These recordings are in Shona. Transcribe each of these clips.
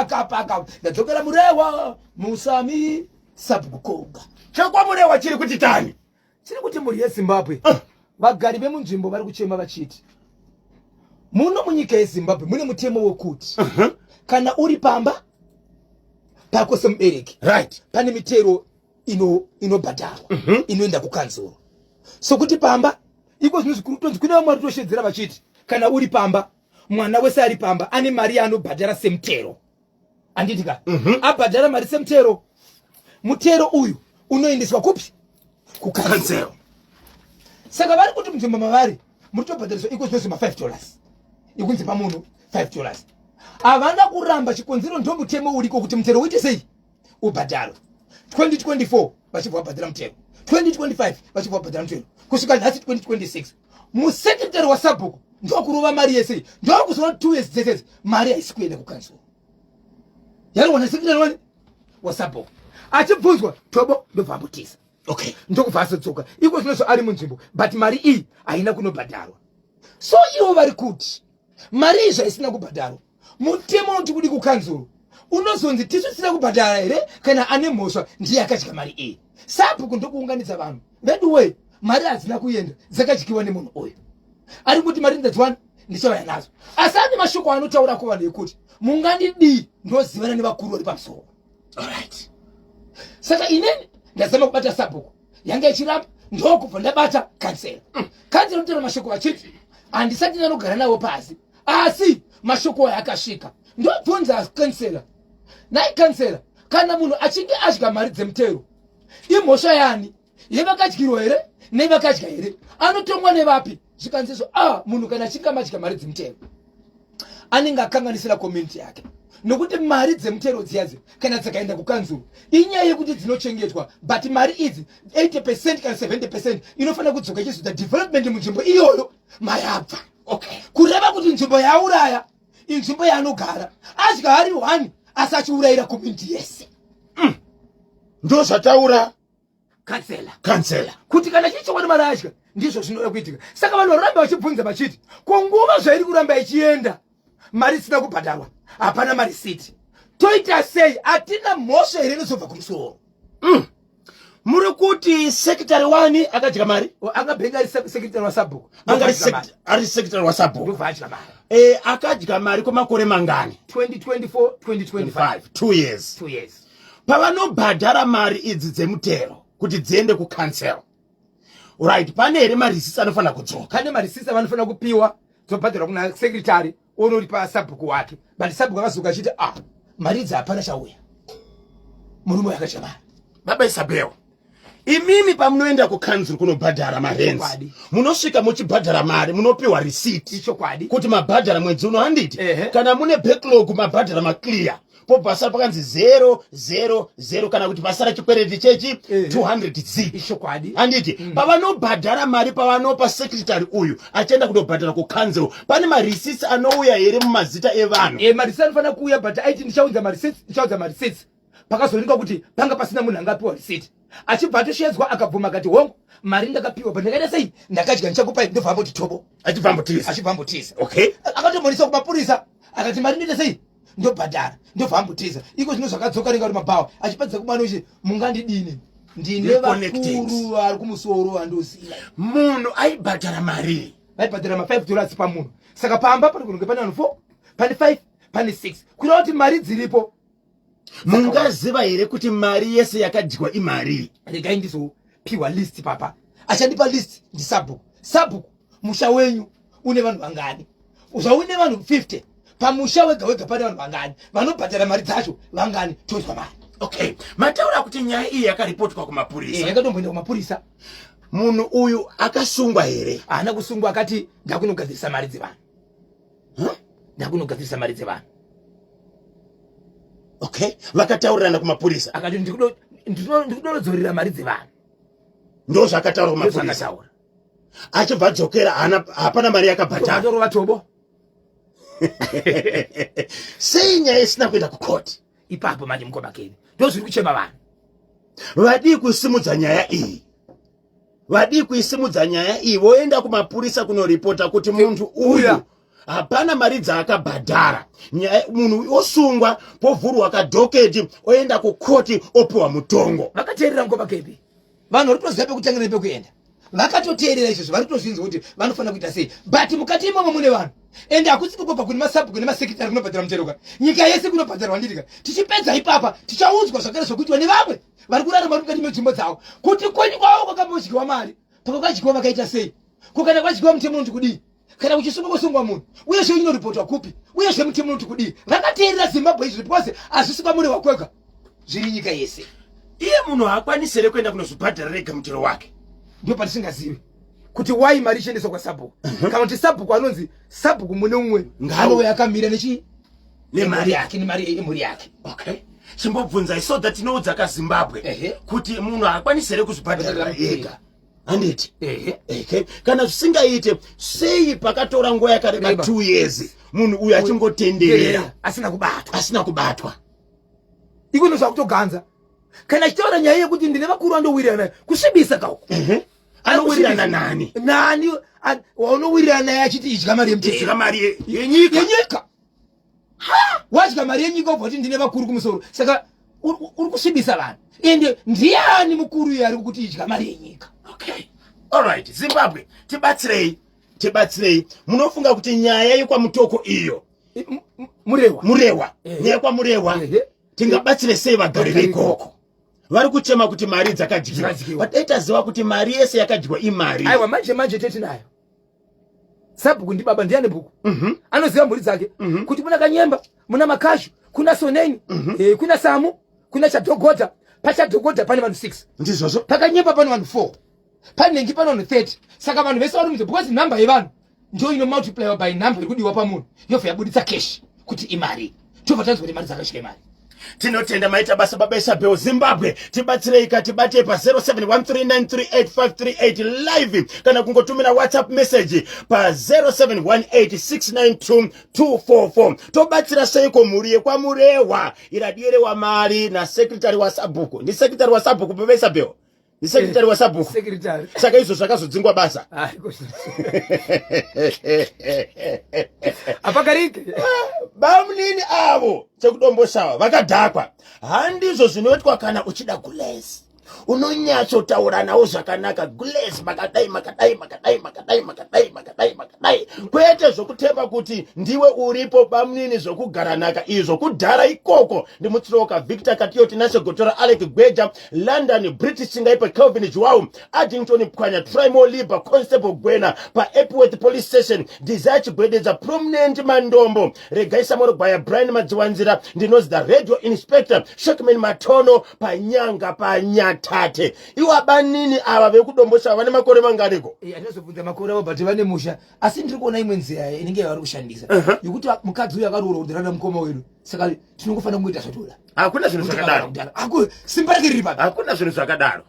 paka ndadzokera murewa musami Sabhuku chakwa murewa chiri kuti tani chiri kuti muri yeZimbabwe vagari vemunzvimbo vari kuchema vachiti muno munyika yeZimbabwe mune mutemo wekuti kana uri pamba pako semubereki right pane mitero inobhadharwa inoenda kukanzuro sokuti pamba iko zvinhu zvikuru tonzi kune vamwe varitoshedzera vachiti kana uri pamba mwana wese ari pamba ane mari yaanobhadhara semutero anditika abhadhara mari semutero mutero uyu unoendeswa kupi kukanzuro saka vari kuti munzvimbo mavari muri tobhadhariswa iko zvinonzi $5 ikunzi pamunhu $5 havana kuramba chikonzero ndo mutemo uriko kuti mutero uite sei ubhadharwe 2024 vachibva vabhadhara mutero 2025 vachibva vabhadhara mutero kusvika nhasi 2026 musekretari waSabhuku ndokurova mari yese ndokuzoona 2 years dzese mari haisi kuenda kukanzuro yariwana sekretari wani waSabhuku achibvunzwa tobo ndobva ambotisa okay ndokubva asodzoka iko zvinozvo ari munzvimbo but mari iyi haina kunobhadharwa so ivo vari kuti mari izvi haisina kubhadharwa mutemo unoti kudi kukanzuro unozonzi tisu tisina kubhadhara here kana ane mhosva ndiye akadya mari iyi Sabhuku ndokuunganidza vanhu veduwe mari hadzina kuenda dzakadyiwa nemunhu uyu ari kuti mari ndadzwana ndichavaya nazo asi ane mashoko anotaura kuvanhu ekuti mungandidii ndozivana nevakuru vari pamusoro alright saka ineni ndazama kubata Sabhuku yanga ichiramba ndokubva ndabata kansela kansela notera mashoko vachiti handisati nanogara navo pasi asi mashoko aya akasvika ndobvunza kansela nai kansela kana munhu achinge adya mari dzemutero imhosva yani yevakadyirwa here nevakadya here anotongwa nevapi zvikanzizvo munhu kana achinge amadya mari dzemutero anenge akanganisira community yake nokuti mari dzemutero dziyadzo kana dzakaenda kukanzuro inyaya yekuti dzinochengetwa but mari idzi 80% kana 70% inofanira kudzoka ichizoita development munzvimbo iyoyo mayabva okay kureva kuti nzvimbo yauraya inzvimbo yaanogara adya ari 1 asi achiurayira community yese ndo zvataura kansela kuti kana chichokwadi mari adya ndizvo zvinoda kuitika saka vanhu varamba vachibvunza vachiti kunguva zvairi kuramba ichienda mari isina kubhadharwa hapana mari siti toita sei hatina mhosva here inozobva kumusoro muri kuti sekretari wani akadya mari akabhenga ari sekretari waSabhuku ari sekretari waSabhuku ndobva adya mari akadya mari kwemakore mangani 2024 2025 2 years pavanobhadhara mari idzi dzemutero kuti dziende kukansela right pane here marisisi anofanira kudzoka pane marisisi avanofanira kupiwa dzobhadharwa kuna sekretari onori paSabhuku wake but Sabhuku akazoka achiti mari idzi hapana chauya murume yakadya mari baba Isabel imimi pamunoenda kukanzuro kunobhadhara marenzi munosvika muchibhadhara mari munopiwa risiti ichokwadi kuti mabhadhara mwedzi uno handiti kana mune backlog mabhadhara maclear pobasa pakanzi 000 kana kuti pasara chikwereti chechi 200 ichokwadi handiti pavanobhadhara mari pavanopa sekretari uyu achienda kunobhadhara kukanzuro pane marisisi anouya here mumazita evanhu marisisi anofanira kuuya but aiti ndichaudza marisisi pakazoonekwa kuti panga pasina munhu angapiwa risiti achibva atoshedzwa akabvuma akati hongu mari ndakapiwa but ndakaita sei ndakadya ndichakupai ndobva amboti tobo achibva ambotiza okay akatomonisa kumapurisa akati mari ndoita sei ndobhadhara ndobva ambotiza iko zvino zvakadzoka ringa kuti mabhawa achipedzisa kumana uchi mungandidini ndine vakuru ari kumusoro vandoziva munhu aibhadhara mari vaibhadhara $5 pamunhu saka pamba pano kunenge pane vanhu 4 pane 5 pane 6 kureva kuti mari dziripo mungaziva here kuti mari yese yakadyiwa imari regai ndizopiwa list papa achandipa list ndiSabhuku musha wenyu une vanhu vangani zvaune vanhu 50 pamusha wega wega pane vanhu vangani vanobhadhara mari dzacho vangani tozwa mari okay mataura kuti nyaya iyi yakaripotwa kumapurisa yakatomboenda kumapurisa munhu uyu akasungwa here haana kusungwa akati ndakunogadzirisa mari dzevanhu ndakunogadzirisa mari dzevanhu okay vakataurirana kumapurisa akati ndikudodzorera mari dzevanhu ndo zvakataura kumapurisa achibva adzokera hapana mari yakabhadharwa tobo sei nyaya isina kuenda kukoti ipapo manje mukomakeni ndo zviri kuchema vanhu vadii kusimudza nyaya iyi voenda kumapurisa kunoripota kuti muntu uyu hapana mari dzaakabhadhara. Munhu osungwa povhurwa kadhoketi oenda kukoti opiwa mutongo. Vakateerera ngoma kepi. Vanhu vari kutoziva pekutangira nepekuenda. Vakatoteerera izvozvo vari kutozvinzwa kuti vanofanira kuita sei. But mukati imomo mune vanhu. Ende hakusi kubva kune masabhuku nemasekitari kunobhadhara muteroka. Nyika yese kunobhadharwa nditika. Tichipedza ipapa tichaudzwa zvakare zvokuitwa nevamwe vari kurarama mukati menzvimbo dzavo kuti kwenyu kwavo kwakambodyiwa mari. Pakakadyiwa vakaita sei? Kukana kwadyiwa mutemo unoti kudii? Kana kuchisungwa munhu uyezve inoripotwa kupi? Uyezve mutemo unoti kudii? Vakateerera Zimbabwe izvi because hazvisi kwamuri wakwega. Zviri nyika yese. Iye munhu haakwanisi here kuenda kunozvibhadhara rega mutero wake. Ndio patisingazivi kuti why mari ichiendeswa kwaSabhuku. Kana kuti Sabhuku anonzi Sabhuku mune umwe ngano yakamira nemari yake nemari yemhuri yake. Okay. Chimbobvunza so that inoudza kaZimbabwe kuti munhu haakwanisi here kuzvibhadhara ega. Handiti? Okay. Kana zvisingaite sei pakatora nguva yakareba 2 years munhu uyu achingotenderera asina kubatwa. Iko ndozva kutoganza. Kana chitaura nyaya yekuti ndine vakuru andowirirana kusvibisa kauko. Anowirirana nani? Nani waunowirirana naye achiti idya mari yemutero. Idya mari yenyika. Wadya mari yenyika ubva kuti ndine vakuru kumusoro. Saka uri kusvibisa vanhu. Ende ndiani mukuru iye ari kuti idya mari yenyika? Okay. All right. Zimbabwe, tibatsirei. Munofunga kuti nyaya yekwamutoko iyo murewa. Nyaya kwamurewa. Tingabatsire sei vagari veikoko? Vari kuchema kuti mari dzakadyiwa. Vataitaziva kuti mari yese yakadyiwa imari. Aiwa manje tete nayo. Sabhuku ndi baba ndiane bhuku. Anoziva mhuri dzake kuti muna Kanyemba, muna Makashu, kuna Soneni, kuna Samu, kuna Chadhogota. Pachadhogota pane vanhu 6. Ndizvozvo. Pakanyemba pane vanhu 4. Panengi pane vanhu 30. Saka vanhu vese vari mudzi because number yevanhu ndio ino multiply by number ikudiwa pamunhu. Yobva yabuditsa cash kuti imari. Tobva tanzwa kuti mari dzakasvika imari. Tinotenda maita basa baba Isabel. Zimbabwe tibatsirei katibate pa 0713938538 live kana kungotumira WhatsApp message pa 0718692244. Tobatsira seiko muri yekwamurewa iradiyerewa mari na secretary wa Sabhuku. Ndi secretary wa Sabhuku baba Isabel. Ni secretary wa Sabhuku. Secretary. Saka izvo zvakazodzingwa basa. Apakarike. Bamnini avo chekudomboshawa vakadhakwa. Handizvo zvinoitwa kana uchida gulezi. Unonyatso taura nawo zvakanaka gulezi makadai. Kwete zvokutemba kuti ndiwe uripo bamnini zvokugara naka izvo kudhara ikoko. Ndimutsiroka Victor Katioti Nashe Gotora Alec Gweja London British Singaipa Kelvin Joao Addington Pkwanya Trimo Liba Constable Gwena pa Epworth Police Station Desire Gwedeza Prominent Mandombo Regaisa Morobaya Brian Madziwanzira ndinozi the Radio Inspector Shekman Matono panyanga panyatate. Iwa banini ava vekudombosha vane makore mangariko? Atazobvunza makore avo but vane musha. Asi ndiri kuona imwe nzira inenge vari kushandisa. Yokuti mukadzi uyu akaroora kudhara mukoma wedu. Saka tinongofanira kungoita zvotoda. Hakuna zvinhu zvakadaro. Simba rake riri papi. Hakuna zvinhu zvakadaro.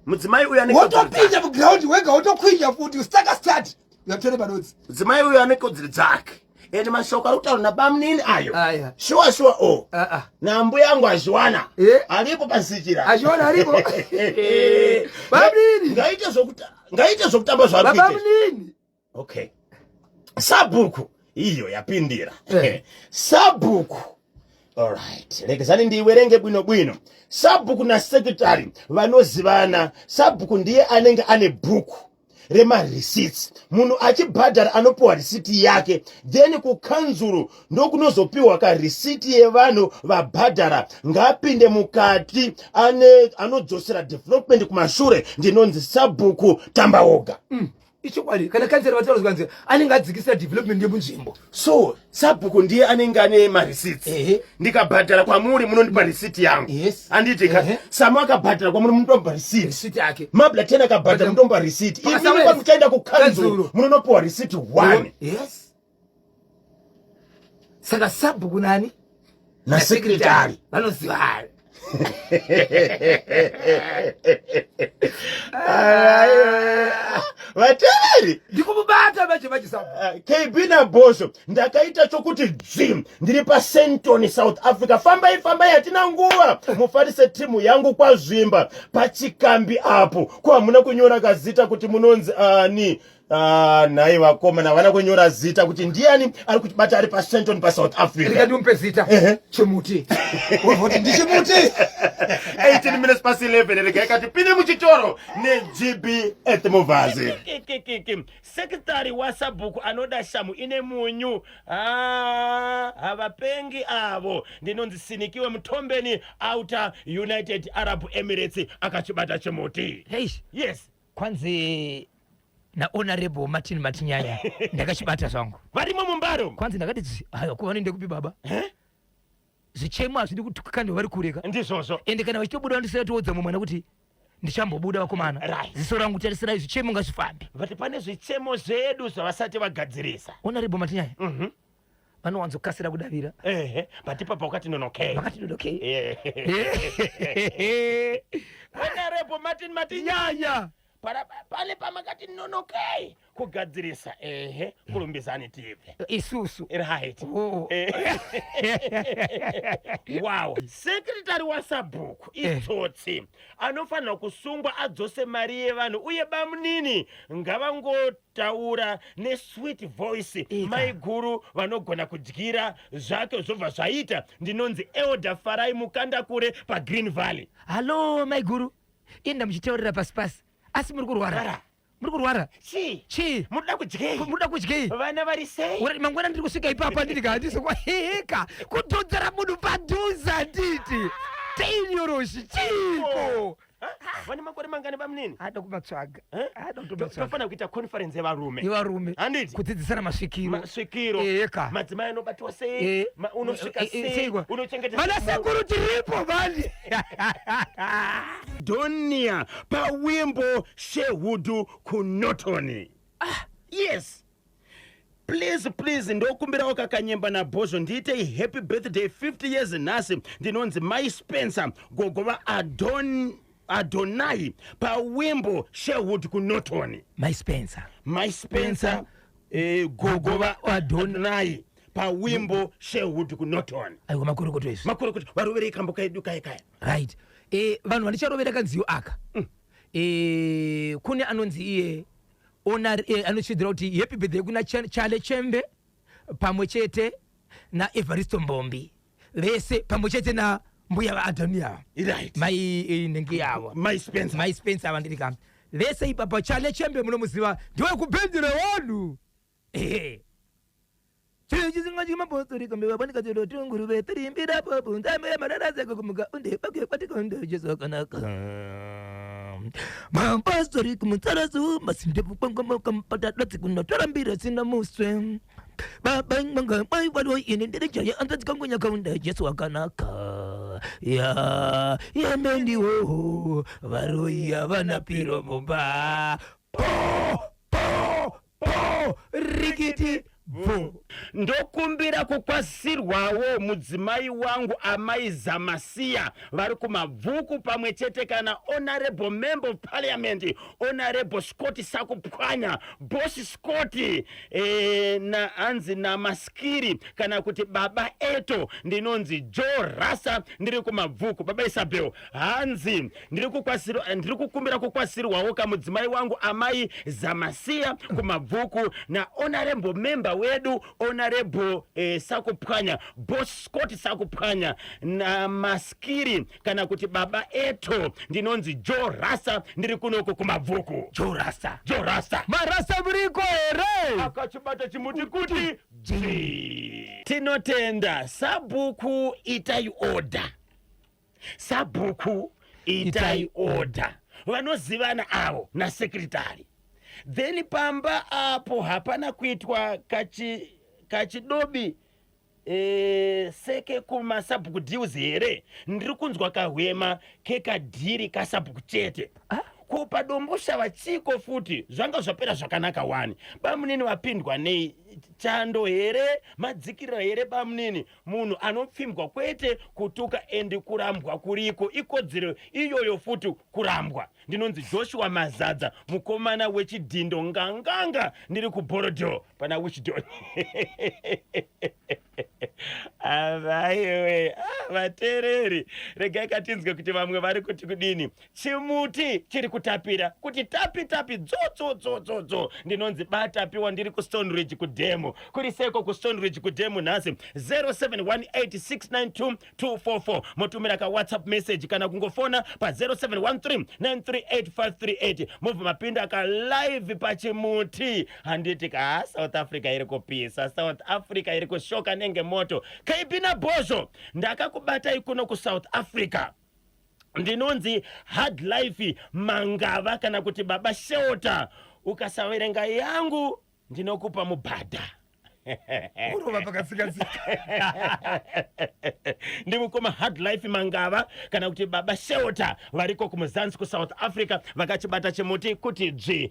Mudzimai uyu ane wotopinda muground wega wotokwidya futi usitaka start. Uyatore padodzi. Mudzimai uyu ane kodzero dzake. Ende mashoko ari kutaura nabamnini ayo. Sure oh. Na mbuya yangu azviwana. Alipo pansichira. Azviwana alipo. Bamnini. Ngaite zvokutamba zvari kuita. Bamnini. Okay. Sabhuku iyo yapindira. Sabhuku. All right. Rekezani ndiwerenge bwino. Sabhuku na secretary vanozivana. Sabhuku ndiye anenge ane bhuku rema receipts. Munhu achibhadhara anopiwa receipt yake, then kukanzuru ndokunozopiwa ka receipt yevanhu vabhadhara. Ngapinde mukati anodzosera development kumashure ndinonzi Sabhuku Tambaoga. Ichokwadi kana kanzera vataura kwanze anenge adzikisa development yemunzvimbo. So Sabhuku ndiye anenge ane ma receipts. Ndikabhadhara kwamuri munondipa receipt yangu. Anditi Samu akabhadhara kwamuri munopa receipt yake. Mabla tena akabhadhara munopa receipt. Imini kwa mchaenda kukanzuru munonopa receipt 1. Saka Sabhuku nani? Na secretary vanozivana. Vateveri ndikumubata vachisabu KB na Bosho ndakaita chokuti gym ndiri pa Senton South Africa. Fambai hatina nguva mufarise timu yangu kwazvimba pachikambi apo kwa hamuna kunyora kazita kuti munonzi Nhai vakomana vana kunyora zita kuti ndiani ari kutibata ari paSenton paSouth Africa. Ndikandimpe zita. Chimuti. Wavoti ndichimuti. 18 minutes past 11 regai kati pinde muchitoro neGB Ethmovazi. Secretary wa Sabhuku anoda shamu ine munyu. Havapengi avo. Ndinonzi Sinikiwe Mtombeni outer United Arab Emirates akachibata chimuti. Yes. Kwanzi na Honorable Martin Matinyanya ndakachibata zvangu. Varimo mumbaro. Kwanzi ndakati hayo kuva nende kupi baba. Zvichemo hazvidi kutukana vari kureka. Ndizvozvo. Ende kana vachitobuda ndisatoodza mumwana kuti ndichambobuda vakomana. Right. Ziso rangu tarisira zvichemo ngazvifambe. Vati pane zvichemo zvedu zvavasati vagadzirisa. Honorable Matinyanya. Vanowanzokasira kudavira. But papa wakati nonokei. Wakati nonokei. Honorable Martin Matinyanya. Pane pamakati nonokei kugadzirisa kulumbisani tipe isusu right. Wow. Secretary wa Sabhuku itsotsi anofanira kusungwa adzose mari yevanhu uye bamunini ngavangotaura nesweet voice maiguru vanogona kudyira zvake zvobva zvaita. Ndinonzi Elder Farai Mukandakure paGreen Valley. Halo maiguru inda muchitaurira pasi asi muri kurwara. Muri kurwara? Chi? Muda kudyei? Muda kudyei? Vana vari sei? Mangwana ndiri kusvika ipapa ndiri kandiso kwa heka kutodzera munhu padhuza nditi. Teinyoroshi chiko. Vane makore mangani bamunini? Ada kumatsvaga. Ada kutomatsvaga. Tofana kuita conference yevarume. Yevarume. Handiti? Kudzidzisana masvikiro. Masvikiro. Eka. Madzimai anobatwa sei? Unosvika sei? Unochengeta. Mana sekuru tiripo mani. Donia pawimbo Shehudu kunotoni. Yes. Please ndokumbirawo kakanyemba na Bozho ndiite happy birthday 50 years nasi ndinonzi Mai Spencer gogova Adonai pawimbo Shehudu kunotoni. Mai Spencer gogova Adonai pawimbo Shehudu kunotoni. Ayo makuru izvi. Makuru kuti varovere kamboka edu kaya. Right. Vanhu vanicharovera kanziyo aka. Kune anonzi iye anochidzira kuti happy birthday kuna Chale Chembe pamwe chete na Evaristo Mbombi. Vese pamwe chete na mbuya va Adania. Right. Mai nenge yavo. Mai Spencer avandiri kam. Vese ipapa Chale Chembe munomuziva ndiwe kubendera vanhu. Chizinga chimapostoli kambe vabanika chero tunguru vetirimbira popo ndame mararaze kumuka unde bakwe kwatikondo Jesu kanaka. Mapastori kumutarazu masinde pangoma kampata dotsi kunotorambira sina muswe. Baba nganga mai walo ine ndejaya antazi kangonya kaunda Jesu akanaka. Ya mendi wo varoya vanapiro bomba. Rikiti vu. Ndokumbira kukwasirwawo mudzimai wangu Amai Zamasiya vari kumabvuku pamwe chete kana Honorable Member of Parliament Honorable Scott Sakupwanya Boss Scott na hanzi na Maskiri kana kuti baba eto ndinonzi Joe Rasa ndiri kumabvuku baba Isabel hanzi ndiri kukumbira kukwasirwawo kamudzimai wangu Amai Zamasiya kumabvuku na Honorable Member wedu Honorable Sakupwanya Boss Scott Sakupwanya na Maskiri kana kuti baba eto ndinonzi Joe Rasa ndiri kunoko kumabvuku. Joe Rasa. Marasa muriko here akachibata chimuti kuti tinotenda Sabhuku itai order vanozivana avo na secretary. Then pamba apo hapana kuitwa kachidobi seke kuma Sabhuku deals here. Ndiri kunzwa kahwema kekadhiri kaSabhuku chete. Kupa dombosha vachiko futi zvanga zvapera zvakanaka wani. Bamunini wapindwa nei chando here madzikira here bamunini munhu anopfimbwa kwete kutuka endi kurambwa kuriko ikodzero iyoyo futi kurambwa. Ndinonzi Joshua Mazadza mukomana wechidhindo nganganga ndiri kuborodo pana Wishdon. Avaiwe vateereri regai katinzwe kuti vamwe vari kuti kudini chimuti chiri kutapira kuti tapi tapi dzodzo ndinonzi batapiwa ndiri kustone ridge kudhemu kuri seko kustone ridge kudhemu nhasi 0718692244 motumira ka whatsapp message kana kungofona pa 0713938538 mubva mapinda ka live pachimuti handiti ka South Africa iri kupisa South Africa iri kushoka nenge moto kaipina bozho ndakakubatai kuno ku South Africa ndinonzi hard life mangava kana kuti baba shelter ukasaverenga yangu ndinokupa mubhadha urova pakatsikasika ndimukoma hard life mangava kana kuti baba shelter variko kumuzansi ku South Africa vakachibata chimuti kuti dzvi